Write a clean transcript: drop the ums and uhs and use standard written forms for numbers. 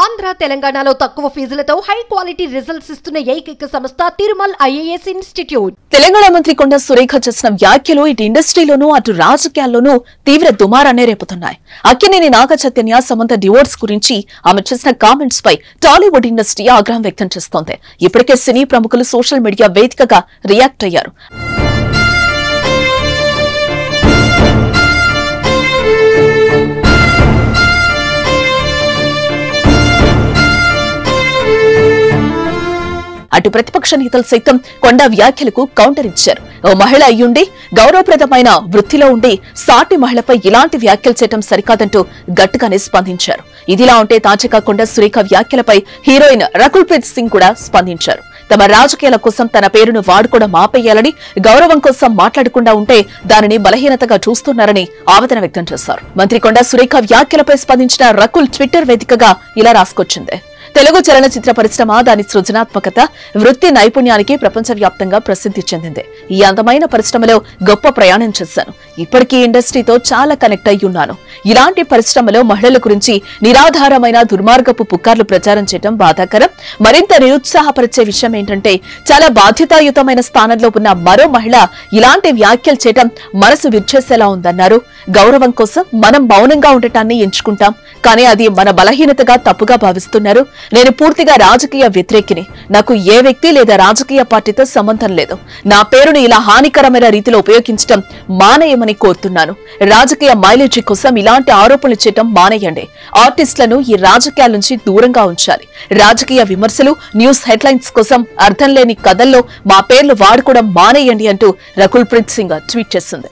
ఆంధ్ర తెలంగాణలో తక్కువ ఫీజులతో high quality results ఇస్తున్న ఏకైక సంస్థ తిరుమల్ ఐఏఎస్ ఇన్స్టిట్యూట్. తెలంగాణ మంత్రి కొండ సురేఖ చేసిన వ్యాఖ్యలు ఇటు ఇండస్ట్రీలోనూ అటు రాజకీయాల్లోనూ తీవ్ర దుమారాన్ని రేపుతున్నాయి. అక్కినేని నాగ చైతన్య సమంత డివోర్స్ గురించి ఆమె చేసిన కామెంట్స్ పై టాలీవుడ్ ఇండస్ట్రీ ఆగ్రహం వ్యక్తం చేస్తోంది. ఇప్పటికే సినీ ప్రముఖులు సోషల్ మీడియా వేదికగా రియాక్ట్ అయ్యారు. అటు ప్రతిపక్ష నేతలు సైతం కొండ వ్యాఖ్యలకు కౌంటర్ ఇచ్చారు. ఓ మహిళ అయ్యుండి గౌరవప్రదమైన వృత్తిలో ఉండి సాటి మహిళపై ఇలాంటి వ్యాఖ్యలు చేయడం సరికాదంటూ గట్టిగానే స్పందించారు. ఇదిలా ఉంటే తాజాగా కొండ సురేఖ వ్యాఖ్యలపై హీరోయిన్ రకుల్ ప్రీత్ సింగ్ కూడా స్పందించారు. తమ రాజకీయాల కోసం తన పేరును వాడుకోవడం ఆపేయాలని, గౌరవం కోసం మాట్లాడకుండా ఉంటే దానిని బలహీనతగా చూస్తున్నారని ఆవేదన వ్యక్తం చేశారు. మంత్రి కొండ సురేఖ వ్యాఖ్యలపై స్పందించిన రకుల్ ట్విట్టర్ వేదికగా ఇలా రాసుకొచ్చింది. తెలుగు చలనచిత్ర పరిశ్రమ దాని సృజనాత్మకత, వృత్తి నైపుణ్యానికి ప్రపంచవ్యాప్తంగా ప్రసిద్ధి చెందింది. ఈ అందమైన పరిశ్రమలో గొప్ప ప్రయాణం చేశాను. ఇప్పటికీ ఇండస్ట్రీతో చాలా కనెక్ట్ అయి ఉన్నాను. ఇలాంటి పరిశ్రమలో మహిళల గురించి నిరాధారమైన దుర్మార్గపు పుకార్లు ప్రచారం చేయడం బాధాకరం. మరింత నిరుత్సాహపరిచే విషయం ఏంటంటే చాలా బాధ్యతాయుతమైన స్థానంలో ఉన్న మరో మహిళ ఇలాంటి వ్యాఖ్యలు చేయడం మనసు విరిచేసేలా ఉందన్నారు. గౌరవం కోసం మనం మౌనంగా ఉండటాన్ని ఎంచుకుంటాం, కానీ అది మన బలహీనతగా తప్పుగా భావిస్తున్నారు. నేను పూర్తిగా రాజకీయ వ్యతిరేకిని. నాకు ఏ వ్యక్తి లేదా రాజకీయ పార్టీతో సంబంధం లేదు. నా పేరును ఇలా హానికరమైన రీతిలో ఉపయోగించడం మానేయమని కోరుతున్నాను. రాజకీయ మైలేజీ కోసం ఇలాంటి ఆరోపణలు చేయడం మానేయండి. ఆర్టిస్టులను ఈ రాజకీయాల నుంచి దూరంగా ఉంచాలి. రాజకీయ విమర్శలు, న్యూస్ హెడ్లైన్స్ కోసం అర్థం లేని కథల్లో మా పేర్లు వాడుకోవడం మానేయండి అంటూ రకుల్ ప్రీత్ సింగ్ ట్వీట్ చేసింది.